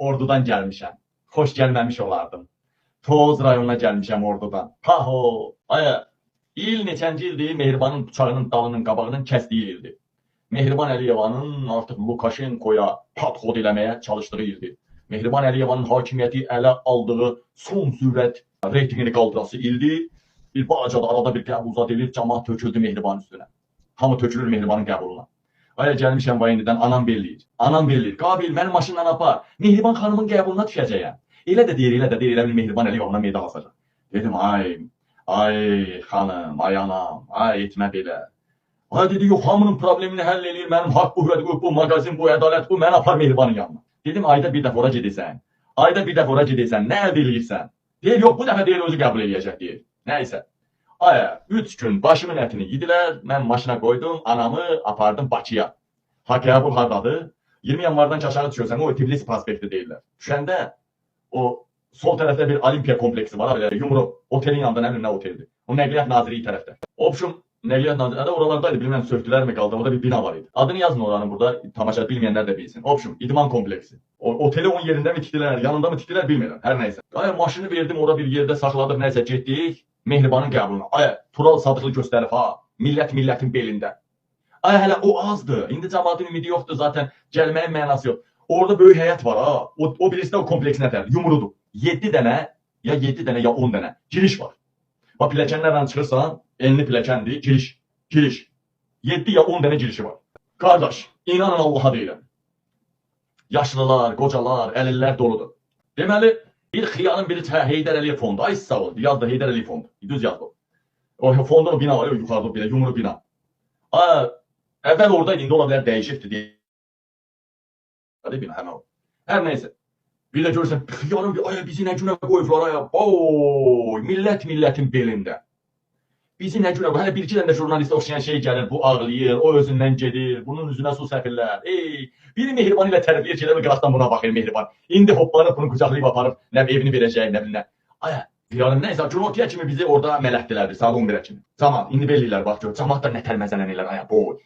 Ordudan gəlmişəm. Xoş gəlməmiş olardım. Toz rayonuna gəlmişəm Ordudan. Paho. Aya, il neçənci ildir Mehribanın bıçağının dalının qabağının kəsdiyi ildir. Mehriban Əliyevanın artıq Lukashenkoya padxod eləməyə çalışdığı ildir. Mehriban Əliyevanın hakimiyyəti ələ aldığı son sürət reytingini qaldırası ildir. Bir balaca da arada bir qəbul zad edir, cəmaat töküldü Mehribanın üstünə. Hamı tökülür Mehribanın qəbuluna. Aya gəlmişəm vay indidən anam belliyir. Anam belliyir. Qabil mənim maşınla apar. Mehriban xanımın qəbuluna düşəcəyəm. Elə də deyir, elə bil Mehriban Əliyevana meydan asacaq. Dedim ay xanım, ay anam, ay etmə belə. Ay dedi, yox hamının problemini həll eləyir, mənim haqq bu, hürət bu, mağazin bu, ədalət bu, mən apar Mehribanın yanına. Dedim, ayda bir dəfə ora gedirsən, nə əldə eləyirsən? Deyir, yox bu dəfə deyir, özü qəbul eləyəcək deyir. Nəysə. Aya, 3 gün başımın ətini yedilər, mən maşına qoydum, anamı apardım Bakıya. Ha qəbul hardadır? 20 yanvardan aşağı düşürsən, o Tiflis prospekti deyirlər. Düşəndə o sol tərəfdə bir Olimpiya kompleksi var, Yumru otelin yanında nə bilim nə oteldir. O Nəqliyyat Nazirliyi tərəfdə. Opşum Nəqliyyat Nazirliyi oralardaydı, bilməm söktülər mi qaldı, orada bir bina var idi. Adını yazın oranın burada, tamaşa bilməyənlər də bilsin. Opşum, idman kompleksi. Oteli onun yerində mi tikdilər, yanında mı tikdilər bilmirəm, hər nəysə. Aya maşını verdim, orada bir yerdə saxladıq, nəysə getdik. Mehribanın qəbuluna. Aya, Tural Sadıqlı göstərib ha, millətin belində. Aya, hələ o azdır. İndi cəmaatın ümidi yoxdur zaten, gəlməyin mənası yox. Orada böyük həyat var ha. O birisi də o kompleksin ətəridir, Yumrudur. 7 dənə ya 10 dənə giriş var. Bax, pilləkənlərlə çıxırsan, enli pilləkəndir, giriş. 7 ya 10 dənə girişi var. Qardaş, inanın Allaha deyirəm. Yaşlılar, qocalar, əlillər doludur. Deməli, bir xiyarın biri Heydər Əliyev fondu. Ay sağ ol, yazdı Heydər Əliyev fondu. Düz yazdı. O fondun o bina var, yuxarıda belə, Yumru bina. Əvvəl oradaydı, indi ola bilər dəyişibdir deyə. Həmən o. Hər nəysə. Bir də görürsən, xiyarın bizi nə günə qoyublar aya. Oy, millətin belində. Bizi nə günə qoyub. Hələ bir-iki dənə jurnalistə oxşayan şey gəlir, bu ağlayır, o özündən gedir, bunun üzünə su səpirlər. Biri Mehriban ilə tərifləyir ki, elə qıraqdan buna baxır Mehriban. İndi hoplanıb bunu qucaqlayıb aparıb, nə evini verəcək, nə bilinə. Aya, xiyarın nəysə, günortaya kimi bizi orada mələkdilərdir, saat 11-ə kimi. Cəmaat, indi belliyirlər, bax gör, cəmaat da nə tərməzələnirlər, aya, boy.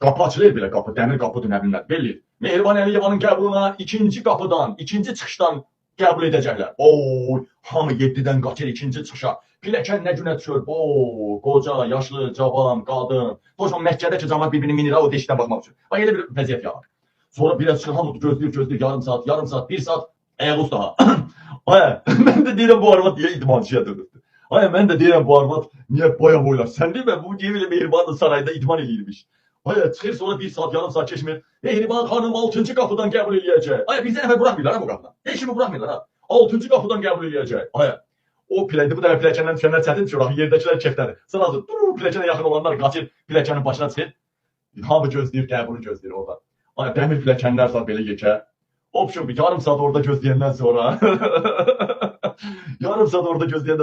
Qapı açılır belə, qapı, dəmir qapıdır, nə bilinlər, belliyir. Mehriban Əliyevanın qəbuluna ikinci qapıdan, ikinci çıxışdan qəbul edəcəklər. Oy, hamı 7-dən qaçır ikinci çıxışa. Piləkən nə günə düşür, qoca, yaşlı, cavan, qadın. Doşman Məkkədə ki, cəmaat bir-birini minir, o deşikdən baxmaq üçün. Bax, elə bir vəziyyət yarar. Sonra biraz çıxır, hamı gözləyir, yarım saat, 1 saat, ayağı ustaha. Aya, mən də deyirəm bu arvad niyə idmançıya dönürdü. Aya, mən də deyirəm bu arvad niyə boya boylar. Sən deyirəm, bu deyim elə Mehribanın sarayda idman eləyirmiş. Aya, çıxır sonra 1 saat, yarım saat keçmir. Mehriban xanım 6-cı qapıdan qəbul eləyəcək. Aya, bizə nəfər buraxmırlar ha bu qapıdan. Heç kimi buraxmırlar ha. 6-cı qapıdan qəbul eləyəcək. Aya, o piləkdə bu dəfə piləkəndən düşənlər çətin düşür. Yerdəkilər kefləri. Sırası piləkənə yaxın olanlar qaçır, piləkənin başına çıxır. Hamı gözləyir, qəbulu gözləyir orada. Aya, dəmir piləkənlər saat belə yekə. Opşum, yarım saat orada gözləyəndən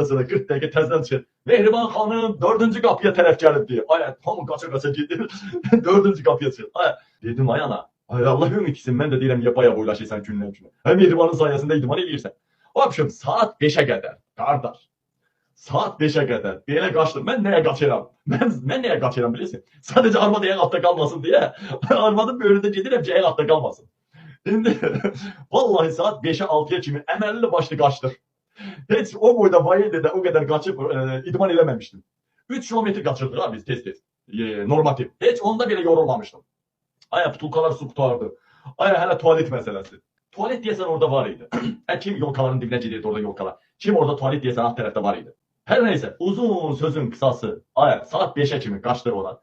sonra 40 dəqiqə təzdən çıxır. Mehriban xanım 4-cü qapıya tərəf gəlibdir. Aya, hamı qaça gedir. 4-cü qapıya çıxır. Aya, dedim ay ana. Ay, Allah ümid etsin, mən də deyirəm niyə baya boylaşırsan gündən günə. Mehribanın sayəsində idman eləyirsən. Opşum, saat 5-ə qədər, qardaş. Saat 5-ə qədər belə qaçdım. Mən nəyə qaçıram? Mən nəyə qaçıram bilirsin? Sadəcə arvad ayaq altda qalmasın deyə. Arvadın böyründə gedirəm ki, ayaq altda qalmasın. İndi vallahi saat 5-ə 6-ya kimi əməlli başlı qaçdıq. Heç o boyda Vayeldə o qədər qaçıb idman eləməmişdim. 3 kilometr qaçırdıq ha biz tez-tez. Normativ. Heç onda belə yorulmamışdım. Aya, butulkalar su qutardı. Aya, hələ tualet məsələsi. Tualet deyəsən orada var idi. Kim yolkaların dibinə gedirdi orada yolkalar. Kim orada tualet deyəsən alt tərəfdə var idi. Hər nəysə, uzun sözün qısası. Aya, saat 5-ə kimi qaçdıq ora.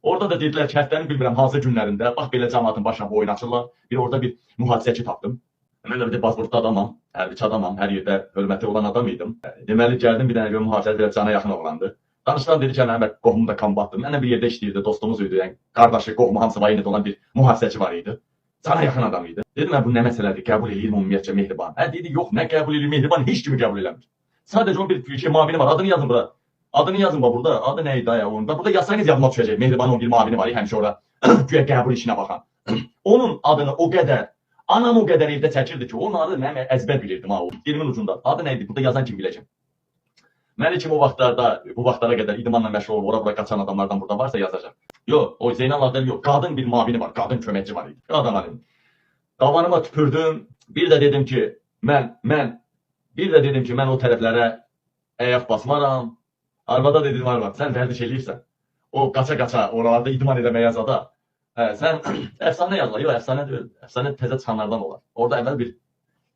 Orada da dedilər ki, həftənin bilmirəm hansı günlərində, bax belə cəmaatın başına boyun açırlar. Orada bir mühafizəçi tapdım. Mən də bir pasportda adamam, hərbiçi adamam, hər yerdə hörməti olan adam idim. Deməli, gəldim bir dənə görə mühafizəçi belə cana yaxın oğlandı. Danışıqlar dedi ki, mən qohumda kombatdım. Mənlə bir yerdə işləyirdi, dostumuz idi. Yəni, qardaşı, qohumu, hamısı var olan bir mühafizəçi var idi. Cana yaxın adam idi. Dedim, bu nə məsələdir, qəbul edirəm ümumiyyətcə Mehriban. Dedi, yox, nə qəbul edir Mehriban, heç kimi qəbul eləmir. Sadəcə onun bir mavini var, adını yazın bura. Adını yazın burada. Adı nə idi aya onun? Burada yazsanız yadıma düşəcək. Mehribanın bir mavini var, həmişə orada güya qəbul işinə baxan. Onun adını o qədər, anam o qədər evdə çəkirdi ki, onun adını mən əzbər bilirdim ha, o dilimin ucunda. Adı nə idi? Burada yazan kim biləcəm. Mən kim o vaxtlarda, bu vaxtlara qədər idmanla məşğul olub, ora-bura qaçan adamlardan burada varsa yazacaq. Yox, o Zeynal Adel yox. Qadın bir mavini var, qadın köməkçi var idi. Qadın var idi. Davanıma tüpürdüm, Bir də dedim ki, mən o tərəflərə ayaq basmaram. Arvada dedim, arvad, sən vərdiş eləyirsən. O qaça-qaça oralarda idman eləməyə zada. Sən əfsanə yazma. Yox, əfsanə deyil. Əfsanə təzə çıxanlardan olar. Orada əvvəl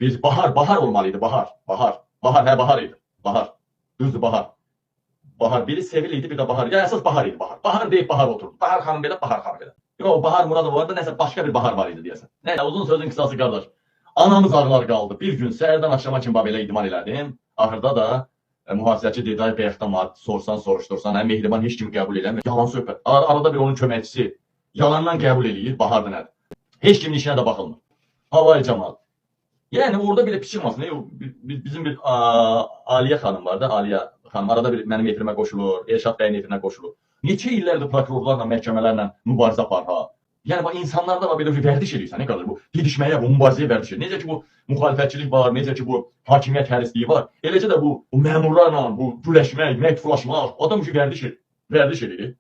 bir bahar olmalıydı, bahar. Bahar idi. Bahar. Düzdür, bahar. Bahar biri Sevil idi, bir də bahar. Ya əsas bahar idi, bahar. Bahar deyib bahar oturdu. Bahar xanım belə, bahar xanım belə. Yox, Bahar Muradov orada nəsə başqa bir bahar var idi deyəsən. Nəysə, uzun sözün qısası qardaş. Anamız ağlar qaldı. Bir gün səhərdən axşama kimi belə idman elədim. Axırda da mühafizəçi dedi, ay bayaqdan soruşdursan, Mehriban heç kimi qəbul eləmir. Yalan söhbət. Arada bir onun köməkçisi yalandan qəbul eləyir, Bahar nədir? Heç kimin işinə də baxılmır. Havay cəmaat. Yəni orada belə piçik masın. Bizim bir Aliyə xanım var da, Aliyə xanım arada bir mənim efrimə qoşulur, Elşad bəyin efrinə qoşulur. Neçə illərdir prokurorlarla, məhkəmələrlə mübarizə apar ha. Yəni bu insanlarda da belə bir vərdiş edirsən, nə qədər bu didişməyə, bu mübarizəyə vərdiş edir. Necə ki bu müxalifətçilik var, necə ki bu hakimiyyət hərisliyi var. Eləcə də bu məmurlarla bu güləşmək, məktublaşmaq, adam ki vərdiş edir.